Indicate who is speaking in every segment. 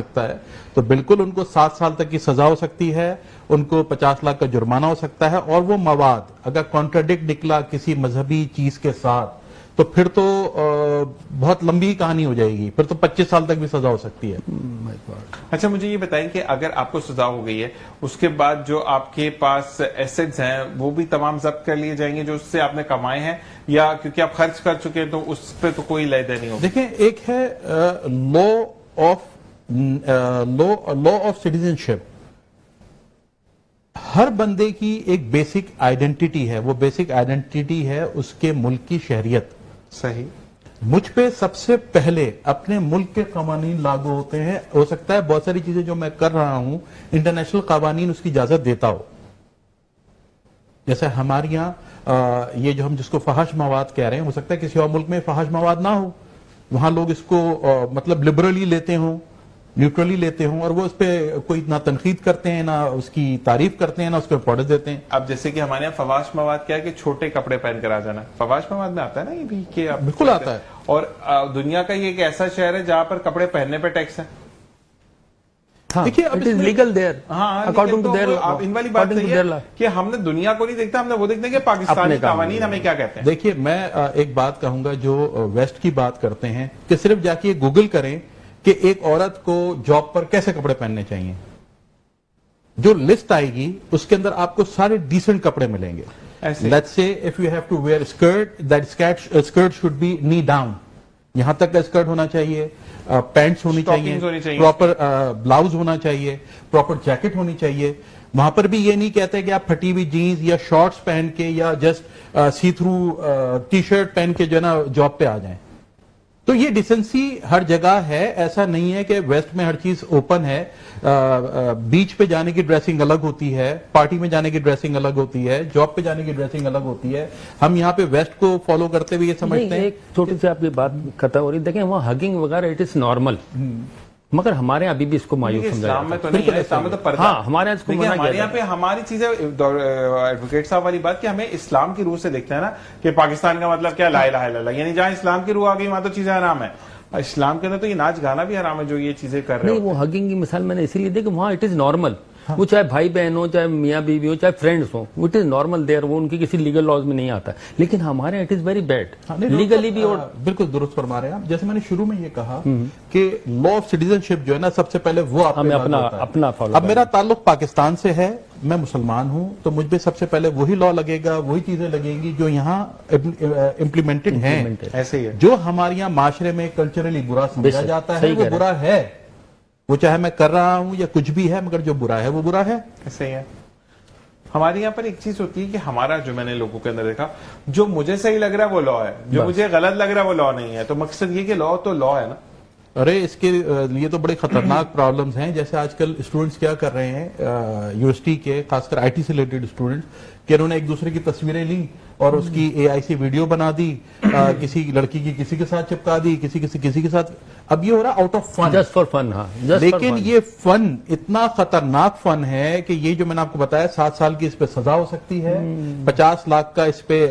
Speaker 1: سکتا ہے تو بالکل ان کو 7 سال تک کی سزا ہو سکتی ہے, ان کو 50 لاکھ کا جرمانہ ہو سکتا ہے, اور وہ مواد اگر کانٹراڈکٹ نکلا کسی مذہبی چیز کے ساتھ تو پھر تو بہت لمبی کہانی ہو جائے گی, پھر تو 25 سال تک بھی سزا ہو سکتی ہے.
Speaker 2: اچھا مجھے یہ بتائیں کہ اگر آپ کو سزا ہو گئی ہے اس کے بعد جو آپ کے پاس ایسٹس ہیں وہ بھی تمام ضبط کر لیے جائیں گے جو اس سے آپ نے کمائے ہیں, یا کیونکہ آپ خرچ کر چکے ہیں تو اس پہ تو کوئی لیدہ نہیں ہوگا؟
Speaker 1: دیکھیں ایک ہے لا آف سٹیزنشپ, ہر بندے کی ایک بیسک آئیڈینٹی ہے, وہ بیسک آئیڈینٹی ہے اس کے ملک کی شہریت.
Speaker 2: صحیح.
Speaker 1: مجھ پہ سب سے پہلے اپنے ملک کے قوانین لاگو ہوتے ہیں. ہو سکتا ہے بہت ساری چیزیں جو میں کر رہا ہوں انٹرنیشنل قوانین اس کی اجازت دیتا ہو, جیسے ہمارے یہاں یہ جو ہم جس کو فحش مواد کہہ رہے ہیں, ہو سکتا ہے کسی اور ملک میں فحش مواد نہ ہو, وہاں لوگ اس کو مطلب لبرلی لیتے ہوں, نیوٹرلی لیتے ہوں, اور وہ اس پہ کوئی نہ تنقید کرتے ہیں, نہ اس کی تعریف کرتے ہیں, نہ اس کو امپورٹنس دیتے ہیں.
Speaker 2: اب جیسے کہ ہمارے یہاں فواش مواد کیا ہے کہ چھوٹے کپڑے پہن کر آ جانا, فواش مواد میں آتا ہے نا یہ بھی کہ
Speaker 1: بالکل آتا ہے.
Speaker 2: اور دنیا کا یہ ایک ایسا شہر ہے جہاں پر کپڑے پہننے پہ ٹیکس ہے.
Speaker 1: دیکھیے اب legal their
Speaker 2: according to their law. ان والی بات ہے کہ ہم نے دنیا کو نہیں دیکھتا, ہم نے وہ دیکھتے ہیں کہ پاکستانی قوانین ہمیں کیا کہتے ہیں.
Speaker 1: دیکھیے میں ایک بات کہوں گا, جو ویسٹ کی بات کرتے ہیں کہ صرف جا کے گوگل کریں کہ ایک عورت کو جاب پر کیسے کپڑے پہننے چاہیے, جو لسٹ آئے گی اس کے اندر آپ کو سارے ڈیسنٹ کپڑے ملیں گے. Let's say if you have to wear skirt, that skirt should be knee down, یہاں تک کا اسکرٹ ہونا چاہیے, پینٹس ہونی چاہیے, پراپر بلاؤز ہونا چاہیے, پراپر جیکٹ ہونی چاہیے. وہاں پر بھی یہ نہیں کہتے کہ آپ پھٹی ہوئی جینز یا شارٹس پہن کے یا just see through T shirt پہن کے جو ہے نا جاب پہ آ جائیں. تو یہ ڈیسنسی ہر جگہ ہے, ایسا نہیں ہے کہ ویسٹ میں ہر چیز اوپن ہے. بیچ پہ جانے کی ڈریسنگ الگ ہوتی ہے, پارٹی میں جانے کی ڈریسنگ الگ ہوتی ہے, جاب پہ جانے کی ڈریسنگ الگ ہوتی ہے. ہم یہاں پہ ویسٹ کو فالو کرتے ہوئے یہ سمجھتے ہیں.
Speaker 3: ایک چھوٹی سی آپ کی بات خطا ہو رہی, دیکھیں وہاں ہگنگ وغیرہ اٹ از نارمل, مگر ہمارے یہاں ابھی بھی اس کو مایوس
Speaker 2: اسلام میں تو نہیں ہے, اسلام میں تو پردہ.
Speaker 3: ہاں ہمارے
Speaker 2: یہاں پہ ہماری چیزیں ایڈوکیٹ صاحب والی بات کہ ہمیں اسلام کی روح سے دیکھتے ہیں نا کہ پاکستان کا مطلب کیا لا الہ الا اللہ, یعنی جہاں اسلام کی روح آ گئی وہاں تو چیزیں حرام ہے. اسلام کے اندر تو یہ ناچ گانا بھی حرام ہے جو یہ چیزیں کر رہے ہیں.
Speaker 3: نہیں وہ ہگنگ کی مثال میں نے اسی لیے دی کہ وہاں اٹ از نارمل, وہ چاہے بھائی بہن ہو, چاہے میاں بیوی ہو, چاہے فرینڈس ہوں, اٹ از نارمل دیئر, وہ ان کی کسی لیگل لاز میں نہیں آتا. لیکن ہمارے it is very bad legally بھی. اور
Speaker 1: بالکل درست فرما رہے ہیں آپ. جیسے میں نے شروع میں یہ کہا کہ لا آف سٹیزن شپ جو ہے نا سب سے پہلے وہ
Speaker 3: ہمیں اپنا فالو.
Speaker 1: اب میرا تعلق پاکستان سے ہے, میں مسلمان ہوں, تو مجھ پہ سب سے پہلے وہی لا لگے گا, وہی چیزیں لگیں گی جو یہاں امپلیمنٹڈ ہیں.
Speaker 2: ایسے ہی ہے
Speaker 1: جو ہمارے یہاں معاشرے میں کلچرلی برا سمجھا جاتا ہے وہ برا ہے, وہ چاہے میں کر رہا ہوں یا کچھ بھی ہے, مگر جو برا ہے وہ برا ہے.
Speaker 2: ایسے ہی ہے. ہمارے یہاں پر ایک چیز ہوتی ہے کہ ہمارا جو میں نے لوگوں کے اندر دیکھا, جو مجھے صحیح لگ رہا ہے وہ لا ہے, جو مجھے غلط لگ رہا ہے وہ لا نہیں ہے. تو مقصد یہ کہ لا تو لا ہے نا.
Speaker 1: ارے اس کے لیے تو بڑے خطرناک پرابلمز ہیں. جیسے آج کل اسٹوڈنٹس کیا کر رہے ہیں یونیورسٹی کے, خاص کر آئی ٹی سے ریلیٹڈ اسٹوڈنٹس, کہ انہوں نے ایک دوسرے کی تصویریں لی اور اس کی اے آئی سی ویڈیو بنا دی, کسی لڑکی کی کسی کے ساتھ چپکا دی, کسی کے ساتھ. اب یہ ہو رہا out of fun,
Speaker 3: just for fun. ہاں
Speaker 1: لیکن یہ فن اتنا خطرناک فن ہے کہ یہ جو میں نے آپ کو بتایا 7 سال کی اس پہ سزا ہو سکتی ہے, 50 لاکھ کا اس پہ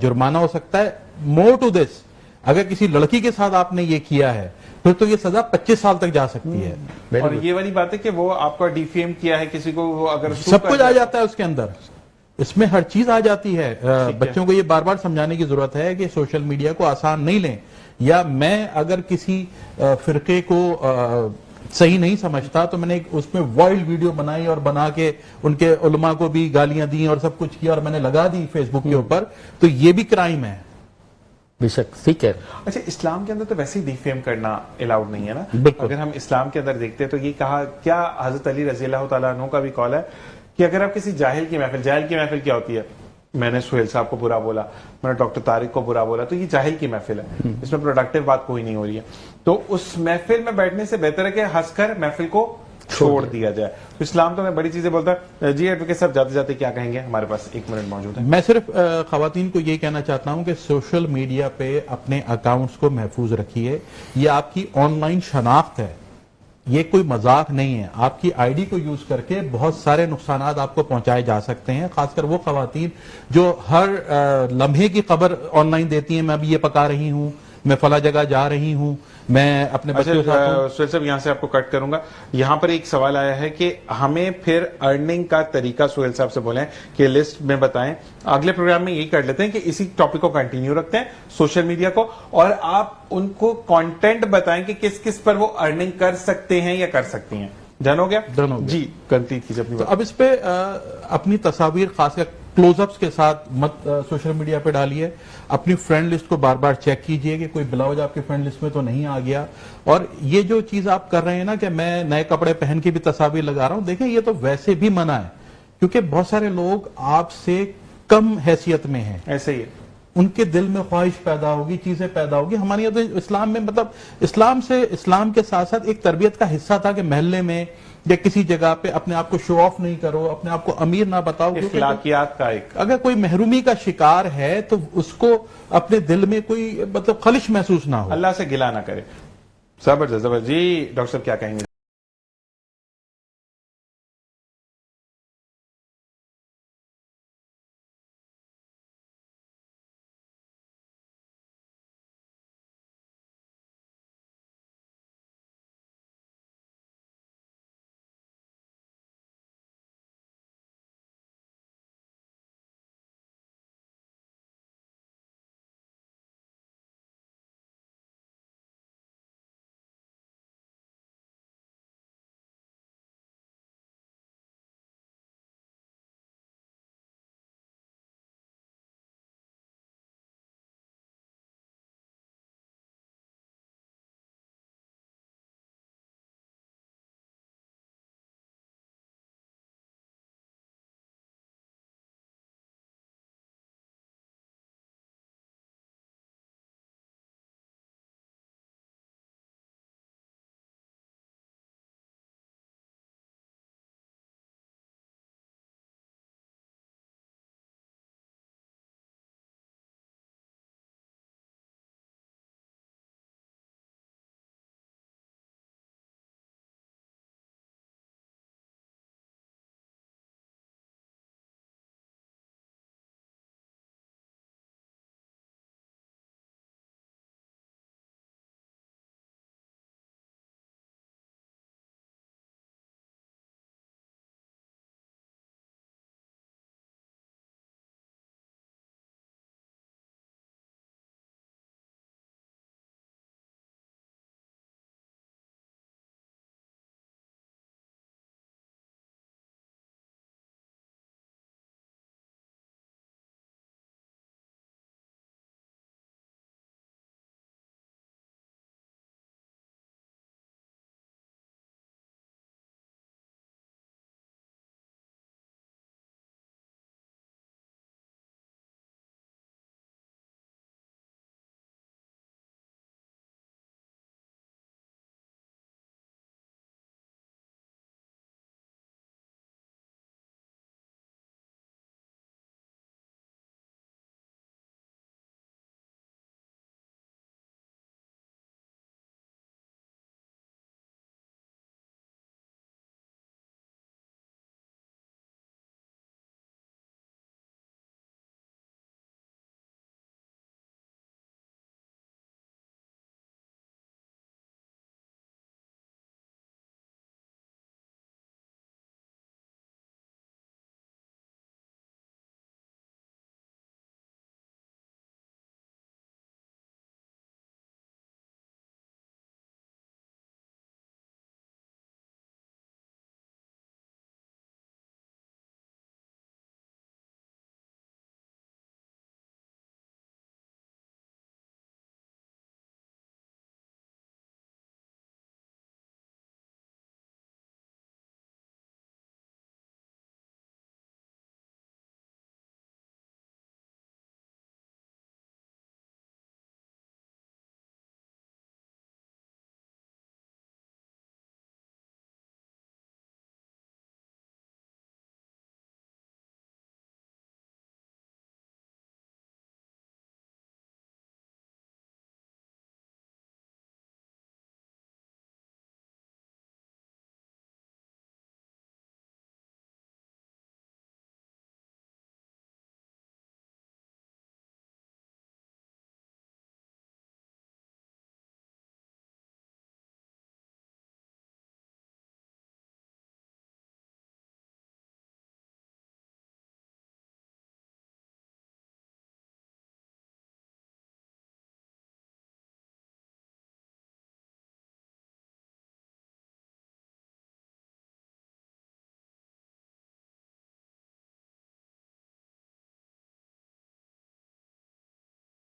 Speaker 1: جرمانہ ہو سکتا ہے. مور ٹو دس, اگر کسی لڑکی کے ساتھ آپ نے یہ کیا ہے پھر تو یہ سزا 25 سال تک جا سکتی ہے.
Speaker 2: اور یہ والی بات ہے کہ وہ آپ کا ڈیفیم کیا ہے کسی کو, وہ اگر
Speaker 1: سب کچھ آ جاتا ہے اس کے اندر, اس میں ہر چیز آ جاتی ہے. بچوں کو یہ بار بار سمجھانے کی ضرورت ہے کہ سوشل میڈیا کو آسان نہیں لیں. یا میں اگر کسی فرقے کو صحیح نہیں سمجھتا تو میں نے اس میں وائلڈ ویڈیو بنائی اور بنا کے ان کے علماء کو بھی گالیاں دی اور سب کچھ کیا اور میں نے لگا دی فیس بک کے اوپر, تو یہ بھی کرائم ہے.
Speaker 3: بے شک ٹھیک ہے.
Speaker 2: اچھا اسلام کے اندر تو ویسے ہی ڈیفیم کرنا الاؤڈ نہیں ہے نا. اگر ہم اسلام کے اندر دیکھتے ہیں تو یہ کہا کیا حضرت علی رضی اللہ تعالیٰ عنہ کا بھی قول ہے کہ اگر آپ کسی جاہل کی محفل کیا ہوتی ہے, میں نے سہیل صاحب کو برا بولا, میں نے ڈاکٹر طارق کو برا بولا, تو یہ جاہل کی محفل ہے, اس میں پروڈکٹیو بات کوئی نہیں ہو رہی ہے. تو اس محفل میں بیٹھنے سے بہتر ہے کہ ہنس کر محفل کو چھوڑ دیا جائے. تو اسلام تو میں بڑی چیزیں بولتا ہے. جی ایڈوکیٹ صاحب جاتے جاتے کیا کہیں گے, ہمارے پاس 1 منٹ موجود ہے.
Speaker 1: میں صرف خواتین کو یہ کہنا چاہتا ہوں کہ سوشل میڈیا پہ اپنے اکاؤنٹس کو محفوظ رکھیے. یہ آپ کی آن لائن شناخت ہے, یہ کوئی مذاق نہیں ہے. آپ کی آئی ڈی کو یوز کر کے بہت سارے نقصانات آپ کو پہنچائے جا سکتے ہیں, خاص کر وہ خواتین جو ہر لمحے کی خبر آن لائن دیتی ہیں, میں ابھی یہ پکا رہی ہوں, میں فلاں جگہ جا رہی ہوں، میں اپنے بچوں کے ساتھ ہوں۔
Speaker 2: سہیل صاحب یہاں سے آپ کو کٹ کروں گا، یہاں پر ایک سوال آیا ہے کہ ہمیں پھر ارننگ کا طریقہ سہیل صاحب سے بولیں کہ لسٹ میں بتائیں، اگلے پروگرام میں یہی کر لیتے ہیں کہ اسی ٹاپک کو کنٹینیو رکھتے ہیں سوشل میڈیا کو، اور آپ ان کو کانٹینٹ بتائیں کہ کس کس پر وہ ارننگ کر سکتے ہیں یا کر سکتی ہیں۔ ڈن ہو گیا؟
Speaker 1: ڈن ہو گیا۔
Speaker 2: جی کنپلیٹ کیجیے اپنی
Speaker 1: تو
Speaker 2: بات۔
Speaker 1: اب اس پہ اپنی تصاویر خاص کر کلوز اپس کے ساتھ مت سوشل میڈیا پہ ڈالیے، اپنی فرینڈ لسٹ کو بار بار چیک کیجئے کہ کوئی بلا وجہ آپ کی فرینڈ لسٹ میں تو نہیں آ گیا۔ اور یہ جو چیز آپ کر رہے ہیں نا کہ میں نئے کپڑے پہن کے بھی تصاویر لگا رہا ہوں، دیکھیں یہ تو ویسے بھی منع ہے، کیونکہ بہت سارے لوگ آپ سے کم حیثیت میں ہیں،
Speaker 2: ایسے ہی ہے،
Speaker 1: ان کے دل میں خواہش پیدا ہوگی، چیزیں پیدا ہوگی۔ ہمارے یہاں تو اسلام میں مطلب اسلام کے ساتھ ساتھ ایک تربیت کا حصہ تھا کہ محلے میں یا کسی جگہ پہ اپنے آپ کو شو آف نہیں کرو، اپنے آپ کو امیر نہ بتاؤ، کیونکہ
Speaker 2: اخلاقیات کا ایک
Speaker 1: اگر کوئی محرومی کا شکار ہے تو اس کو اپنے دل میں کوئی مطلب خلش محسوس نہ ہو۔
Speaker 2: اللہ سے گلہ نہ کرے۔ زبردست زبردست۔ جی ڈاکٹر صاحب کیا کہیں گے؟